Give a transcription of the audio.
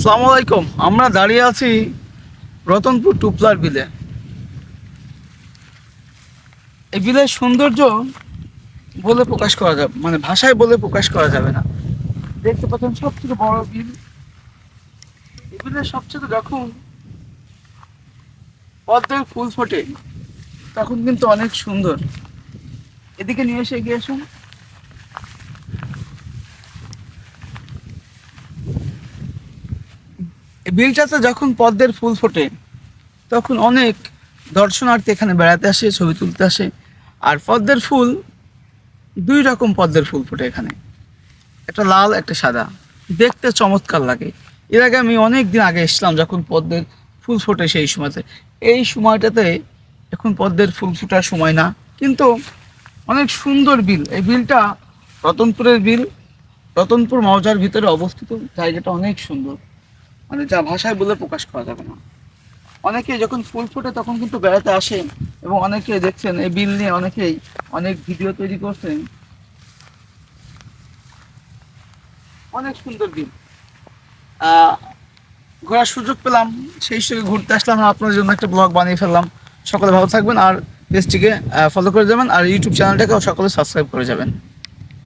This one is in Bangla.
আসসালামু আলাইকুম। আমরা দাঁড়িয়ে আছি রতনপুর টুপলার বিলে। এই বিলের সৌন্দর্য বলে প্রকাশ করা যাবে, মানে ভাষায় বলে প্রকাশ করা যাবে না। দেখতে পাচ্ছেন সবচেয়ে বড় বিল। এই বিলের সবচেয়ে যখন পদ্মের ফুল ফোটে তখন কিন্তু অনেক সুন্দর। এদিকে নিয়ে এসে এগিয়ে আসুন। এই বিলটাতে যখন পদ্মের ফুল ফোটে তখন অনেক দর্শনার্থী এখানে বেড়াতে আসে, ছবি তুলতে আসে। আর পদ্মের ফুল দুই রকম পদ্মের ফুল ফোটে এখানে, একটা লাল একটা সাদা। দেখতে চমৎকার লাগে। এর আগে আমি অনেক দিন আগে এসেছিলাম যখন পদ্মের ফুল ফোটে, সেই সময়তে। এই সময়টাতে এখন পদ্মের ফুল ফোটার সময় না, কিন্তু অনেক সুন্দর বিল। এই বিলটা রতনপুরের বিল। রতনপুর মৌজার ভিতরে অবস্থিত। জায়গাটা অনেক সুন্দর, মানে যা ভাষায় বলে প্রকাশ করা যাবে না। অনেকে যখন ফুল ফোটে তখন কিন্তু বেড়াতে আসেন, এবং অনেকে দেখছেন এই বিল নিয়ে অনেকেই অনেক ভিডিও তৈরি করছেন। অনেক সুন্দর বিল। ঘোরার সুযোগ পেলাম, সেই হিসেবে ঘুরতে আসলাম, আর আপনার জন্য একটা ব্লগ বানিয়ে ফেললাম। সকলে ভালো থাকবেন, আর পেজটিকে ফলো করে যাবেন, আর ইউটিউব চ্যানেলটাকেও সকলে সাবস্ক্রাইব করে যাবেন।